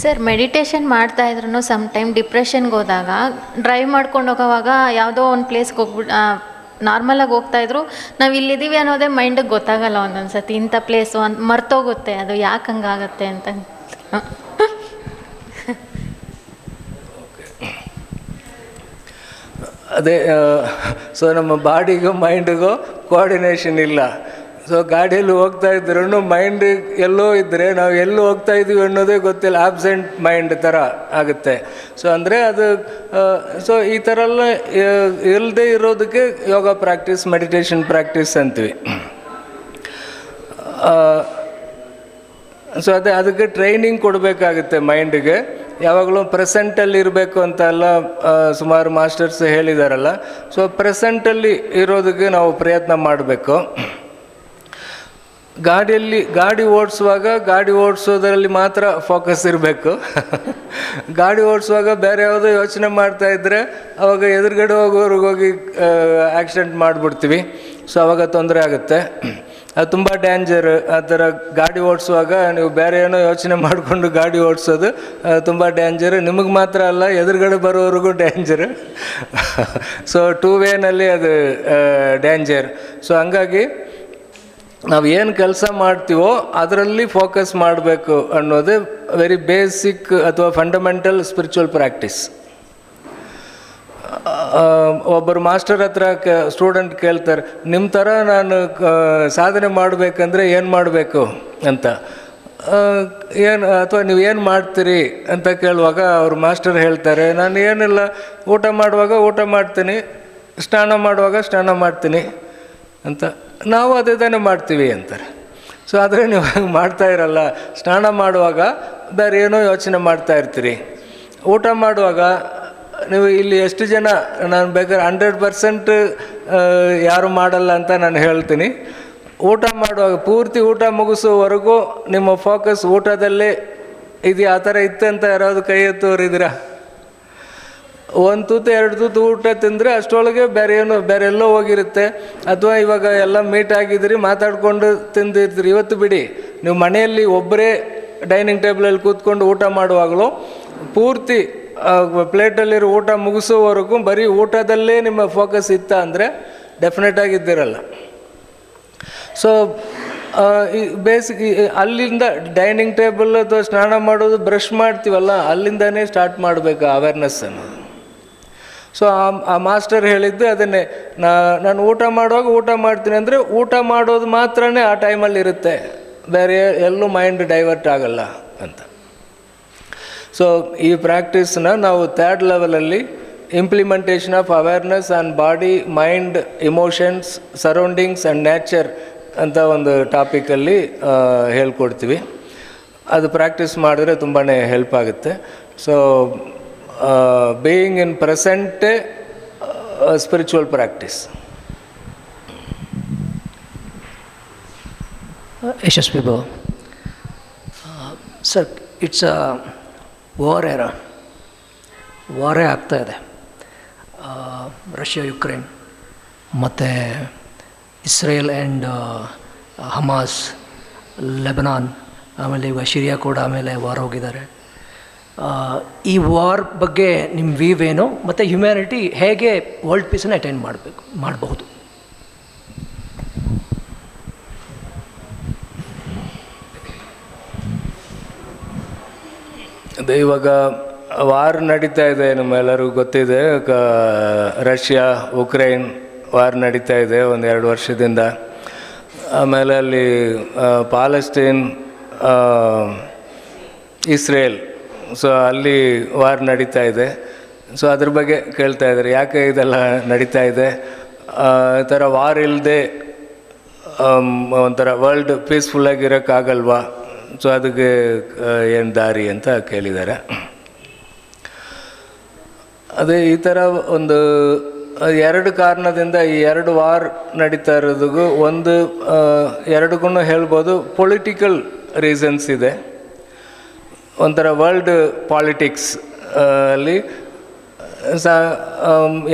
Sir, meditation ಮಾಡ್ತಾ ಇದ್ರು some time ಡಿಪ್ರೆಷನ್ಗೆ ಹೋದಾಗ ಡ್ರೈವ್ ಮಾಡ್ಕೊಂಡು ಹೋಗೋವಾಗ ಯಾವುದೋ ಒಂದು ಪ್ಲೇಸ್ಗೆ ಹೋಗ್ಬಿಟ್ಟು ನಾರ್ಮಲಾಗಿ ಹೋಗ್ತಾಯಿದ್ರು, ನಾವು ಇಲ್ಲಿದ್ದೀವಿ ಅನ್ನೋದೇ ಮೈಂಡಿಗೆ ಗೊತ್ತಾಗಲ್ಲ. ಒಂದೊಂದು ಸತಿ ಇಂಥ ಪ್ಲೇಸು ಅಂತ ಮರ್ತೋಗುತ್ತೆ. ಅದು ಯಾಕೆ ಹಂಗಾಗತ್ತೆ ಅಂತ. ಅದೇ ಸೊ ನಮ್ಮ ಬಾಡಿಗೂ ಮೈಂಡಿಗೂ ಕೋಆರ್ಡಿನೇಷನ್ ಇಲ್ಲ. ಸೊ ಗಾಡಿಯಲ್ಲಿ ಹೋಗ್ತಾ ಇದ್ರೂ ಮೈಂಡ್ ಎಲ್ಲೋ ಇದ್ದರೆ ನಾವು ಎಲ್ಲೂ ಹೋಗ್ತಾ ಇದ್ದೀವಿ ಅನ್ನೋದೇ ಗೊತ್ತಿಲ್ಲ, ಆಬ್ಸೆಂಟ್ ಮೈಂಡ್ ಥರ ಆಗುತ್ತೆ. ಸೊ ಅಂದರೆ ಅದು ಸೊ ಈ ಥರ ಎಲ್ಲ ಇಲ್ಲದೆ ಇರೋದಕ್ಕೆ ಯೋಗ ಪ್ರಾಕ್ಟೀಸ್, ಮೆಡಿಟೇಷನ್ ಪ್ರಾಕ್ಟೀಸ್ ಅಂತೀವಿ. ಸೊ ಅದಕ್ಕೆ ಟ್ರೈನಿಂಗ್ ಕೊಡಬೇಕಾಗುತ್ತೆ ಮೈಂಡಿಗೆ. ಯಾವಾಗಲೂ ಪ್ರೆಸೆಂಟಲ್ಲಿ ಇರಬೇಕು ಅಂತ ಎಲ್ಲ ಸುಮಾರು ಮಾಸ್ಟರ್ಸ್ ಹೇಳಿದಾರಲ್ಲ. ಸೊ ಪ್ರೆಸೆಂಟಲ್ಲಿ ಇರೋದಕ್ಕೆ ನಾವು ಪ್ರಯತ್ನ ಮಾಡಬೇಕು. ಗಾಡಿ ಓಡಿಸೋದ್ರಲ್ಲಿ ಮಾತ್ರ ಫೋಕಸ್ ಇರಬೇಕು. ಗಾಡಿ ಓಡಿಸುವಾಗ ಬೇರೆ ಯಾವುದೋ ಯೋಚನೆ ಮಾಡ್ತಾಯಿದ್ರೆ ಅವಾಗ ಎದುರುಗಡೆ ಹೋಗೋರಿಗೆ ಹೋಗಿ ಆಕ್ಸಿಡೆಂಟ್ ಮಾಡಿಬಿಡ್ತೀವಿ. ಸೊ ಅವಾಗ ತೊಂದರೆ ಆಗುತ್ತೆ. ಅದು ತುಂಬ ಡ್ಯಾಂಜರ್. ಆ ಥರ ಗಾಡಿ ಓಡಿಸುವಾಗ ನೀವು ಬೇರೆ ಏನೋ ಯೋಚನೆ ಮಾಡಿಕೊಂಡು ಗಾಡಿ ಓಡಿಸೋದು ತುಂಬ ಡ್ಯಾಂಜರ್. ನಿಮಗೆ ಮಾತ್ರ ಅಲ್ಲ, ಎದುರುಗಡೆ ಬರೋವ್ರಿಗೂ ಡ್ಯಾಂಜರ್. ಸೊ ಟೂ ವೇನಲ್ಲಿ ಅದು ಡ್ಯಾಂಜರ್. ಸೊ ಹಂಗಾಗಿ ನಾವು ಏನು ಕೆಲಸ ಮಾಡ್ತೀವೋ ಅದರಲ್ಲಿ ಫೋಕಸ್ ಮಾಡಬೇಕು ಅನ್ನೋದೇ ವೆರಿ ಬೇಸಿಕ್ ಅಥವಾ ಫಂಡಮೆಂಟಲ್ ಸ್ಪಿರಿಚುವಲ್ ಪ್ರಾಕ್ಟೀಸ್. ಒಬ್ಬರು ಮಾಸ್ಟರ್ ಹತ್ರ ಸ್ಟೂಡೆಂಟ್ ಕೇಳ್ತಾರೆ, ನಿಮ್ಮ ಥರ ನಾನು ಸಾಧನೆ ಮಾಡಬೇಕಂದ್ರೆ ಏನು ಮಾಡಬೇಕು ಅಂತ, ಅಥವಾ ನೀವು ಏನು ಮಾಡ್ತೀರಿ ಅಂತ ಕೇಳುವಾಗ ಅವ್ರ ಮಾಸ್ಟರ್ ಹೇಳ್ತಾರೆ, ನಾನು ಏನಿಲ್ಲ, ಊಟ ಮಾಡುವಾಗ ಊಟ ಮಾಡ್ತೀನಿ, ಸ್ನಾನ ಮಾಡುವಾಗ ಸ್ನಾನ ಮಾಡ್ತೀನಿ ಅಂತ. ನಾವು ಅದೇ ತಾನೇ ಮಾಡ್ತೀವಿ ಅಂತಾರೆ. ಸೊ ಆದರೆ ನೀವು ಹಂಗೆ ಮಾಡ್ತಾ ಇರಲ್ಲ. ಸ್ನಾನ ಮಾಡುವಾಗ ಬೇರೆ ಏನೋ ಯೋಚನೆ ಮಾಡ್ತಾ ಇರ್ತೀರಿ. ಊಟ ಮಾಡುವಾಗ ನೀವು ಇಲ್ಲಿ ಎಷ್ಟು ಜನ, ನಾನು ಬೇಕಾದ್ರೆ 100% ಯಾರು ಮಾಡಲ್ಲ ಅಂತ ನಾನು ಹೇಳ್ತೀನಿ. ಊಟ ಮಾಡುವಾಗ ಪೂರ್ತಿ ಊಟ ಮುಗಿಸೋವರೆಗೂ ನಿಮ್ಮ ಫೋಕಸ್ ಊಟದಲ್ಲೇ ಇದೆಯಾ? ಆ ಥರ ಇತ್ತು ಅಂತ ಯಾರಾவது ಕೈ ಎತ್ತುವರಿದ್ದೀರಾ? ಒಂದು ತೂತು 2 ತೂತು ಊಟ ತಿಂದರೆ ಅಷ್ಟರೊಳಗೆ ಬೇರೆ ಎಲ್ಲೋ ಹೋಗಿರುತ್ತೆ. ಅಥವಾ ಇವಾಗ ಎಲ್ಲ ಮೀಟ್ ಆಗಿದ್ದೀರಿ, ಮಾತಾಡಿಕೊಂಡು ತಿಂದಿರ್ತೀರಿ. ಇವತ್ತು ಬಿಡಿ, ನೀವು ಮನೆಯಲ್ಲಿ ಒಬ್ಬರೇ ಡೈನಿಂಗ್ ಟೇಬಲಲ್ಲಿ ಕೂತ್ಕೊಂಡು ಊಟ ಮಾಡುವಾಗಲೂ ಪೂರ್ತಿ ಪ್ಲೇಟಲ್ಲಿರೋ ಊಟ ಮುಗಿಸೋವರೆಗೂ ಬರೀ ಊಟದಲ್ಲೇ ನಿಮ್ಮ ಫೋಕಸ್ ಇತ್ತ ಅಂದರೆ ಡೆಫಿನೆಟಾಗಿ ಇದ್ದಿರಲ್ಲ. ಸೊ ಬೇಸಿಕ್ ಅಲ್ಲಿಂದ ಡೈನಿಂಗ್ ಟೇಬಲ್ ಅಥವಾ ಸ್ನಾನ ಮಾಡೋದು, ಬ್ರಷ್ ಮಾಡ್ತೀವಲ್ಲ, ಅಲ್ಲಿಂದನೇ ಸ್ಟಾರ್ಟ್ ಮಾಡಬೇಕು ಅವೇರ್ನೆಸ್ ಅನ್ನೋದು. ಸೊ ಆ ಮಾಸ್ಟರ್ ಹೇಳಿದ್ದು ಅದನ್ನೇ, ನಾನು ಊಟ ಮಾಡುವಾಗ ಊಟ ಮಾಡ್ತೀನಿ ಅಂದರೆ ಊಟ ಮಾಡೋದು ಮಾತ್ರನೇ ಆ ಟೈಮಲ್ಲಿ ಇರುತ್ತೆ, ಬೇರೆ ಎಲ್ಲೂ ಮೈಂಡ್ ಡೈವರ್ಟ್ ಆಗಲ್ಲ ಅಂತ. ಸೊ ಈ ಪ್ರಾಕ್ಟೀಸ್ನ ನಾವು 3rd ಲೆವೆಲಲ್ಲಿ implementation of awareness on body, mind, emotions, surroundings and nature ಅಂತ ಒಂದು ಟಾಪಿಕಲ್ಲಿ ಹೇಳ್ಕೊಡ್ತೀವಿ. ಅದು ಪ್ರಾಕ್ಟೀಸ್ ಮಾಡಿದ್ರೆ ತುಂಬಾ ಹೆಲ್ಪ್ ಆಗುತ್ತೆ. So being in present spiritual practice. Yashasvi Babu sir, it's a ವಾರೇ ಆಗ್ತಾಯಿದೆ. ರಷ್ಯಾ, ಯುಕ್ರೇನ್ ಮತ್ತು ಇಸ್ರೇಲ್ ಆ್ಯಂಡ್ ಹಮಾಸ್, ಲೆಬನಾನ್, ಆಮೇಲೆ ಇವಾಗ ಸಿರಿಯಾ ಕೂಡ ಆಮೇಲೆ ವಾರ್ ಹೋಗಿದ್ದಾರೆ. ಈ ವಾರ್ ಬಗ್ಗೆ ನಿಮ್ಮ ವ್ಯೂ ಏನು, ಮತ್ತು ಹ್ಯುಮ್ಯಾನಿಟಿ ಹೇಗೆ ವರ್ಲ್ಡ್ ಪೀಸನ್ನು ಅಟೈನ್ ಮಾಡಬಹುದು? ಅದೇ ಇವಾಗ ವಾರ್ ನಡೀತಾ ಇದೆ, ನಮ್ಮೆಲ್ಲರಿಗೂ ಗೊತ್ತಿದೆ. ರಷ್ಯಾ ಉಕ್ರೇನ್ ವಾರ್ ನಡೀತಾ ಇದೆ 1-2 ವರ್ಷದಿಂದ. ಆಮೇಲೆ ಅಲ್ಲಿ ಪಾಲೆಸ್ಟೈನ್, ಇಸ್ರೇಲ್, ಸೊ ಅಲ್ಲಿ ವಾರ್ ನಡೀತಾ ಇದೆ. ಸೊ ಅದ್ರ ಬಗ್ಗೆ ಕೇಳ್ತಾ ಇದ್ದಾರೆ, ಯಾಕೆ ಇದೆಲ್ಲ ನಡೀತಾ ಇದೆ, ಈ ಥರ ವಾರ್ ಇಲ್ಲದೆ ಒಂಥರ ವರ್ಲ್ಡ್ ಪೀಸ್ಫುಲ್ಲಾಗಿರೋಕ್ಕಾಗಲ್ವಾ? ಸೊ ಅದಕ್ಕೆ ಏನು ದಾರಿ ಅಂತ ಕೇಳಿದ್ದಾರೆ. ಅದೇ ಈ ಥರ ಒಂದು 2 ಕಾರಣದಿಂದ ಈ 2 ವಾರ್ ನಡೀತಾ ಇರೋದಕ್ಕೂ ಎರಡಕ್ಕೂ ಹೇಳ್ಬೋದು ಪೊಲಿಟಿಕಲ್ ರೀಸನ್ಸ್ ಇದೆ. ಒಂಥರ ವರ್ಲ್ಡ್ ಪಾಲಿಟಿಕ್ಸ್ ಅಲ್ಲಿ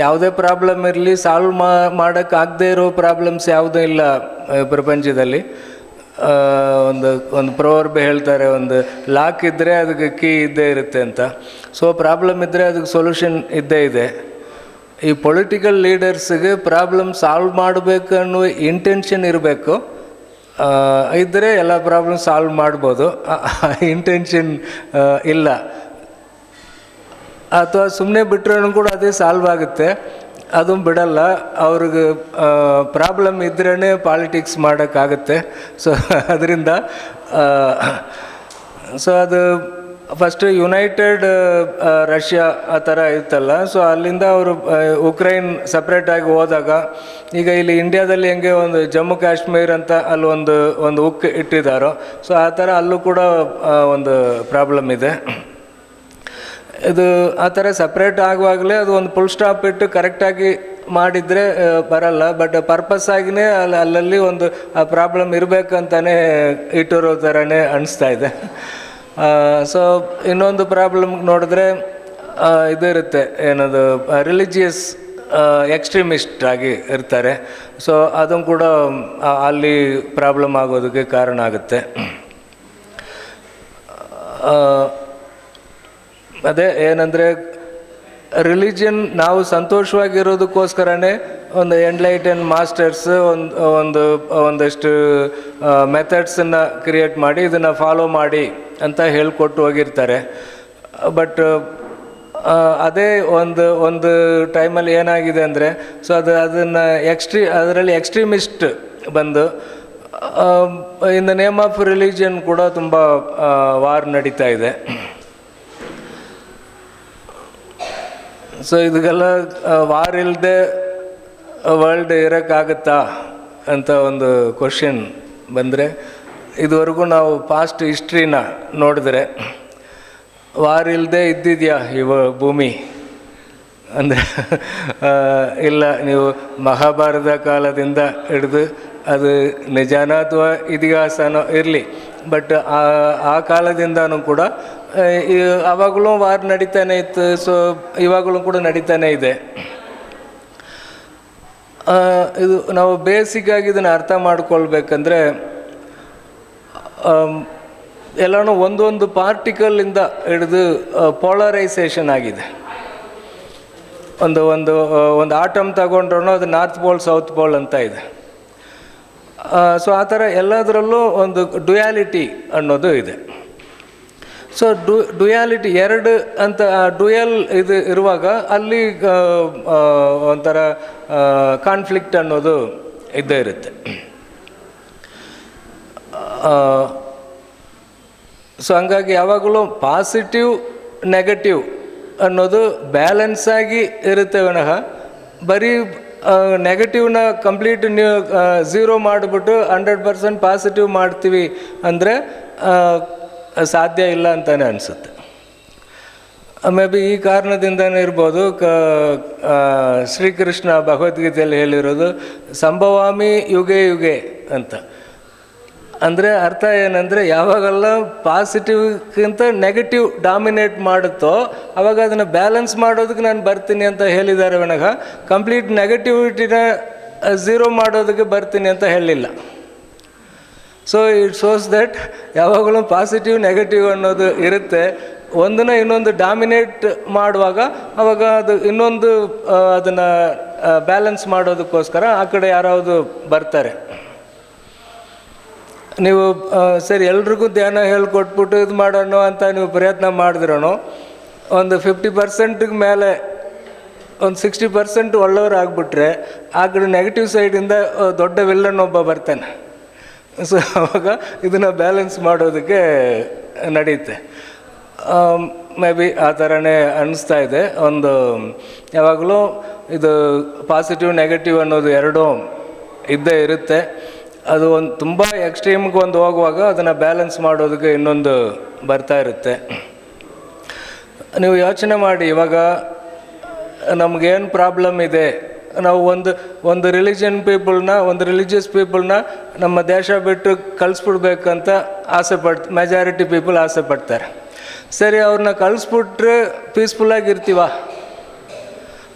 ಯಾವುದೇ ಪ್ರಾಬ್ಲಮ್ ಇರಲಿ, ಸಾಲ್ವ್ ಮಾಡೋಕ್ಕಾಗದೇ ಇರೋ ಪ್ರಾಬ್ಲಮ್ಸ್ ಯಾವುದೂ ಇಲ್ಲ ಪ್ರಪಂಚದಲ್ಲಿ. ಒಂದು ಒಂದು ಪ್ರೊವರ್ಬ್ ಹೇಳ್ತಾರೆ, ಒಂದು ಲಾಕ್ ಇದ್ದರೆ ಅದಕ್ಕೆ ಕೀ ಇದ್ದೇ ಇರುತ್ತೆ ಅಂತ. ಸೊ ಪ್ರಾಬ್ಲಮ್ ಇದ್ದರೆ ಅದಕ್ಕೆ ಸೊಲ್ಯೂಷನ್ ಇದ್ದೇ ಇದೆ. ಈ ಪೊಲಿಟಿಕಲ್ ಲೀಡರ್ಸ್ಗೆ ಪ್ರಾಬ್ಲಮ್ ಸಾಲ್ವ್ ಮಾಡಬೇಕು ಅನ್ನುವ ಇಂಟೆನ್ಷನ್ ಇರಬೇಕು, ಇದ್ದರೆ ಎಲ್ಲ ಪ್ರಾಬ್ಲಮ್ ಸಾಲ್ವ್ ಮಾಡ್ಬೋದು. ಇಂಟೆನ್ಷನ್ ಇಲ್ಲ, ಅಥವಾ ಸುಮ್ಮನೆ ಬಿಟ್ಟರೂ ಕೂಡ ಅದೇ ಸಾಲ್ವ್ ಆಗುತ್ತೆ, ಅದು ಬಿಡಲ್ಲ. ಅವ್ರಿಗೆ ಪ್ರಾಬ್ಲಮ್ ಇದ್ರೇ ಪಾಲಿಟಿಕ್ಸ್ ಮಾಡೋಕ್ಕಾಗುತ್ತೆ. ಸೊ ಅದರಿಂದ ಸೊ ಅದು ಫಸ್ಟು ಯುನೈಟೆಡ್ ರಷ್ಯಾ ಆ ಥರ ಇತ್ತಲ್ಲ, ಸೊ ಅಲ್ಲಿಂದ ಅವರು ಉಕ್ರೈನ್ ಸಪ್ರೇಟಾಗಿ ಹೋದಾಗ, ಈಗ ಇಲ್ಲಿ ಇಂಡಿಯಾದಲ್ಲಿ ಹೆಂಗೆ ಒಂದು ಜಮ್ಮು ಕಾಶ್ಮೀರ್ ಅಂತ ಅಲ್ಲಿ ಒಂದು ಉಕ್ ಇಟ್ಟಿದ್ದಾರೋ, ಸೊ ಆ ಥರ ಅಲ್ಲೂ ಕೂಡ ಒಂದು ಪ್ರಾಬ್ಲಮ್ ಇದೆ. ಇದು ಆ ಥರ ಸಪ್ರೇಟ್ ಆಗುವಾಗಲೇ ಅದು ಒಂದು ಫುಲ್ ಸ್ಟಾಪ್ ಇಟ್ಟು ಕರೆಕ್ಟಾಗಿ ಮಾಡಿದರೆ ಬರಲ್ಲ. ಬಟ್ ಪರ್ಪಸ್ ಆಗಿಯೇ ಅಲ್ಲಲ್ಲಿ ಒಂದು ಆ ಪ್ರಾಬ್ಲಮ್ ಇರಬೇಕಂತಾನೆ ಇಟ್ಟಿರೋ ಥರನೇ ಅನಿಸ್ತಾ ಇದೆ. ಸೊ ಇನ್ನೊಂದು ಪ್ರಾಬ್ಲಮ್ ನೋಡಿದ್ರೆ ಇದಿರುತ್ತೆ, ಏನದು ರಿಲಿಜಿಯಸ್ ಎಕ್ಸ್ಟ್ರೀಮಿಸ್ಟ್ ಆಗಿ ಇರ್ತಾರೆ. ಸೊ ಅದನ್ನು ಕೂಡ ಅಲ್ಲಿ ಪ್ರಾಬ್ಲಮ್ ಆಗೋದಕ್ಕೆ ಕಾರಣ ಆಗುತ್ತೆ. ಅದೇ ಏನಂದರೆ ರಿಲಿಜಿಯನ್ ನಾವು ಸಂತೋಷವಾಗಿರೋದಕ್ಕೋಸ್ಕರನೇ ಒಂದು ಎನ್ಲೈಟನ್ ಮಾಸ್ಟರ್ಸ್ ಒಂದಷ್ಟು ಮೆಥಡ್ಸನ್ನು ಕ್ರಿಯೇಟ್ ಮಾಡಿ ಇದನ್ನು ಫಾಲೋ ಮಾಡಿ ಅಂತ ಹೇಳಿಕೊಟ್ಟು ಹೋಗಿರ್ತಾರೆ. ಬಟ್ ಅದೇ ಒಂದು ಟೈಮಲ್ಲಿ ಏನಾಗಿದೆ ಅಂದರೆ, ಸೊ ಅದನ್ನು ಅದರಲ್ಲಿ ಎಕ್ಸ್ಟ್ರೀಮಿಸ್ಟ್ ಬಂದು in the name of religion ಕೂಡ ತುಂಬ ವಾರ್ ನಡೀತಾ ಇದೆ. ಸೊ ಇದಕ್ಕೆಲ್ಲ ವಾರ್ ಇಲ್ಲದೆ ವರ್ಲ್ಡ್ ಇರೋಕ್ಕಾಗತ್ತಾ ಅಂತ ಒಂದು ಕ್ವಶನ್ ಬಂದರೆ, ಇದುವರೆಗೂ ನಾವು ಪಾಸ್ಟ್ ಹಿಸ್ಟ್ರಿನ ನೋಡಿದ್ರೆ ವಾರ್ ಇಲ್ಲದೆ ಇದ್ದಿದೆಯಾ ಭೂಮಿ ಅಂದರೆ ಇಲ್ಲ. ನೀವು ಮಹಾಭಾರತ ಕಾಲದಿಂದ ಹಿಡಿದು ಅದು ನಿಜಾನ ಅಥವಾ ಇತಿಹಾಸನೋ ಇರಲಿ, ಬಟ್ ಆ ಕಾಲದಿಂದನೂ ಕೂಡ ಆವಾಗಲೂ ವಾರ್ ನಡೀತಾನೆ ಇತ್ತು. ಸೊ ಇವಾಗಲೂ ಕೂಡ ನಡೀತಾನೆ ಇದೆ. ಇದು ನಾವು ಬೇಸಿಕ್ಕಾಗಿ ಇದನ್ನು ಅರ್ಥ ಮಾಡ್ಕೊಳ್ಬೇಕಂದ್ರೆ, ಎಲ್ಲನೂ ಒಂದೊಂದು ಪಾರ್ಟಿಕಲಿಂದ ಹಿಡಿದು ಪೋಲರೈಸೇಷನ್ ಆಗಿದೆ. ಒಂದು ಆಟಮ್ ತಗೊಂಡ್ರೂ ಅದು ನಾರ್ತ್ ಪೋಲ್ ಸೌತ್ ಪೋಲ್ ಅಂತ ಇದೆ. ಸೊ ಆ ಥರ ಎಲ್ಲದರಲ್ಲೂ ಒಂದು ಡ್ಯುಯಾಲಿಟಿ ಅನ್ನೋದು ಇದೆ. ಸೊ ಡ್ಯುಯಾಲಿಟಿ ಎರಡು ಅಂತ ಡ್ಯುಯಲ್ ಇದು ಇರುವಾಗ ಅಲ್ಲಿ ಒಂಥರ ಕಾನ್ಫ್ಲಿಕ್ಟ್ ಅನ್ನೋದು ಇದ್ದೇ ಇರುತ್ತೆ. ಸೊ ಹಂಗಾಗಿ ಯಾವಾಗಲೂ ಪಾಸಿಟಿವ್ ನೆಗೆಟಿವ್ ಅನ್ನೋದು ಬ್ಯಾಲೆನ್ಸ್ ಆಗಿ ಇರುತ್ತೆ ವಿನಃ ಬರೀ ನೆಗೆಟಿವ್ನ ಕಂಪ್ಲೀಟ್ ನೀವು 0 ಮಾಡಿಬಿಟ್ಟು 100% ಪಾಸಿಟಿವ್ ಮಾಡ್ತೀವಿ ಅಂದರೆ ಸಾಧ್ಯ ಇಲ್ಲ ಅಂತಲೇ ಅನಿಸುತ್ತೆ. ಮೇ ಬಿ ಈ ಕಾರಣದಿಂದನೇ ಇರ್ಬೋದು ಶ್ರೀಕೃಷ್ಣ ಭಗವದ್ಗೀತೆಯಲ್ಲಿ ಹೇಳಿರೋದು ಸಂಭವಾಮಿ ಯುಗೆ ಯುಗೆ ಅಂತ. ಅಂದರೆ ಅರ್ಥ ಏನಂದರೆ, ಯಾವಾಗೆಲ್ಲ ಪಾಸಿಟಿವ್ಗಿಂತ ನೆಗೆಟಿವ್ ಡಾಮಿನೇಟ್ ಮಾಡುತ್ತೋ ಆವಾಗ ಅದನ್ನು ಬ್ಯಾಲೆನ್ಸ್ ಮಾಡೋದಕ್ಕೆ ನಾನು ಬರ್ತೀನಿ ಅಂತ ಹೇಳಿದ್ದಾರೆ ವಿನಃ ಕಂಪ್ಲೀಟ್ ನೆಗೆಟಿವಿಟಿನ 0 ಮಾಡೋದಕ್ಕೆ ಬರ್ತೀನಿ ಅಂತ ಹೇಳಿಲ್ಲ. ಸೊ ಇಟ್ ಶೋಸ್ ದಟ್ ಯಾವಾಗಲೂ ಪಾಸಿಟಿವ್ ನೆಗೆಟಿವ್ ಅನ್ನೋದು ಇರುತ್ತೆ. ಒಂದನ್ನ ಇನ್ನೊಂದು ಡಾಮಿನೇಟ್ ಮಾಡುವಾಗ ಅವಾಗ ಅದು ಇನ್ನೊಂದು ಅದನ್ನು ಬ್ಯಾಲೆನ್ಸ್ ಮಾಡೋದಕ್ಕೋಸ್ಕರ ಆ ಕಡೆ ಯಾರಾವುದು ಬರ್ತಾರೆ. ನೀವು ಸರಿ ಎಲ್ರಿಗೂ ಧ್ಯಾನ ಹೇಳ್ಕೊಟ್ಬಿಟ್ಟು ಇದು ಮಾಡೋಣ ಅಂತ ನೀವು ಪ್ರಯತ್ನ ಮಾಡಿದ್ರೂ ಒಂದು 50% ಮೇಲೆ ಒಂದು 60% ಒಳ್ಳೆಯವರು ಆಗಿಬಿಟ್ರೆ ಆ ಕಡೆ ನೆಗೆಟಿವ್ ಸೈಡಿಂದ ದೊಡ್ಡ ವಿಲ್ಲನ್ ಒಬ್ಬ ಬರ್ತಾನೆ. ಸೊ ಅವಾಗ ಇದನ್ನು ಬ್ಯಾಲೆನ್ಸ್ ಮಾಡೋದಕ್ಕೆ ನಡೆಯುತ್ತೆ. ಮೇ ಬಿ ಆ ಥರನೇ ಅನ್ನಿಸ್ತಾ ಇದೆ. ಒಂದು ಯಾವಾಗಲೂ ಇದು ಪಾಸಿಟಿವ್ ನೆಗೆಟಿವ್ ಅನ್ನೋದು ಎರಡೂ ಇದ್ದೇ ಇರುತ್ತೆ. ಅದು ಒಂದು ತುಂಬ ಎಕ್ಸ್ಟ್ರೀಮ್ಗೆ ಒಂದು ಹೋಗುವಾಗ ಅದನ್ನು ಬ್ಯಾಲೆನ್ಸ್ ಮಾಡೋದಕ್ಕೆ ಇನ್ನೊಂದು ಬರ್ತಾ ಇರುತ್ತೆ. ನೀವು ಯೋಚನೆ ಮಾಡಿ, ಇವಾಗ ನಮಗೇನು ಪ್ರಾಬ್ಲಮ್ ಇದೆ, ನಾವು ಒಂದು ರಿಲಿಜಿಯಸ್ ಪೀಪಲ್ನ ನಮ್ಮ ದೇಶ ಬಿಟ್ಟು ಕಳಿಸ್ಬಿಡ್ಬೇಕಂತ ಮೆಜಾರಿಟಿ ಪೀಪಲ್ ಆಸೆ ಪಡ್ತಾರೆ. ಸರಿ, ಅವ್ರನ್ನ ಕಳಿಸ್ಬಿಟ್ರೆ ಪೀಸ್ಫುಲ್ಲಾಗಿರ್ತೀವ?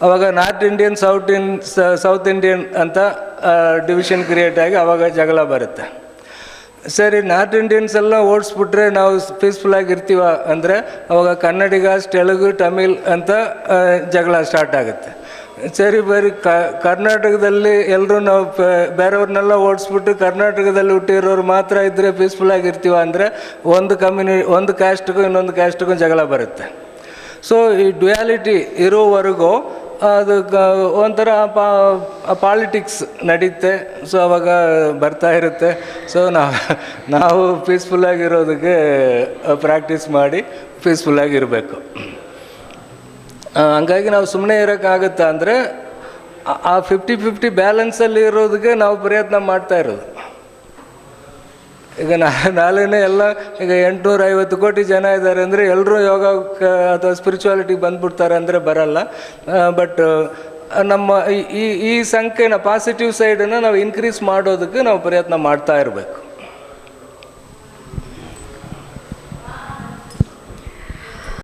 ಅವಾಗ ನಾರ್ತ್ ಇಂಡಿಯನ್ ಸೌತ್ ಇಂಡಿಯನ್ ಅಂತ ಡಿವಿಷನ್ ಕ್ರಿಯೇಟ್ ಆಗಿ ಅವಾಗ ಜಗಳ ಬರುತ್ತೆ. ಸರಿ ನಾರ್ತ್ ಇಂಡಿಯನ್ಸ್ ಎಲ್ಲ ಓಡಿಸ್ಬಿಟ್ರೆ ನಾವು ಪೀಸ್ಫುಲ್ಲಾಗಿ ಇರ್ತೀವ ಅಂದರೆ ಅವಾಗ ಕನ್ನಡಿಗಾಸ್ ತೆಲುಗು ತಮಿಳ್ ಅಂತ ಜಗಳ ಸ್ಟಾರ್ಟ್ ಆಗುತ್ತೆ. ಸರಿ ಬರೀ ಕರ್ನಾಟಕದಲ್ಲಿ ಎಲ್ಲರೂ ನಾವು ಬೇರೆಯವ್ರನ್ನೆಲ್ಲ ಓಡಿಸ್ಬಿಟ್ಟು ಕರ್ನಾಟಕದಲ್ಲಿ ಹುಟ್ಟಿರೋರು ಮಾತ್ರ ಇದ್ದರೆ ಪೀಸ್ಫುಲ್ಲಾಗಿರ್ತೀವ ಅಂದರೆ ಒಂದು ಕ್ಯಾಸ್ಟ್ಗೂ ಇನ್ನೊಂದು ಕ್ಯಾಸ್ಟ್ಗೂ ಜಗಳ ಬರುತ್ತೆ. ಸೊ ಈ ಡ್ಯುಯಾಲಿಟಿ ಇರೋವರೆಗೂ ಅದು ಒಂಥರ ಪಾಲಿಟಿಕ್ಸ್ ನಡೀತೆ. ಸೊ ಅವಾಗ ಬರ್ತಾ ಇರುತ್ತೆ. ಸೊ ನಾವು ಪೀಸ್ಫುಲ್ಲಾಗಿರೋದಕ್ಕೆ ಪ್ರಾಕ್ಟೀಸ್ ಮಾಡಿ ಪೀಸ್ಫುಲ್ಲಾಗಿರಬೇಕು. ಹಂಗಾಗಿ ನಾವು ಸುಮ್ಮನೆ ಇರೋಕ್ಕಾಗುತ್ತಾ ಅಂದರೆ ಆ 50-50 ಬ್ಯಾಲೆನ್ಸಲ್ಲಿ ಇರೋದಕ್ಕೆ ನಾವು ಪ್ರಯತ್ನ ಮಾಡ್ತಾ ಇರೋದು. ಈಗ ನಾಳೆನೇ ಎಲ್ಲ ಈಗ 850 ಕೋಟಿ ಜನ ಇದ್ದಾರೆ ಅಂದರೆ ಎಲ್ಲರೂ ಯೋಗ ಅಥವಾ ಸ್ಪಿರಿಚುವಾಲಿಟಿಗೆ ಬಂದ್ಬಿಡ್ತಾರೆ ಅಂದರೆ ಬರಲ್ಲ. ಬಟ್ ನಮ್ಮ ಈ ಸಂಖ್ಯೆನ ಪಾಸಿಟಿವ್ ಸೈಡನ್ನು ನಾವು ಇನ್ಕ್ರೀಸ್ ಮಾಡೋದಕ್ಕೆ ನಾವು ಪ್ರಯತ್ನ ಮಾಡ್ತಾ ಇರಬೇಕು.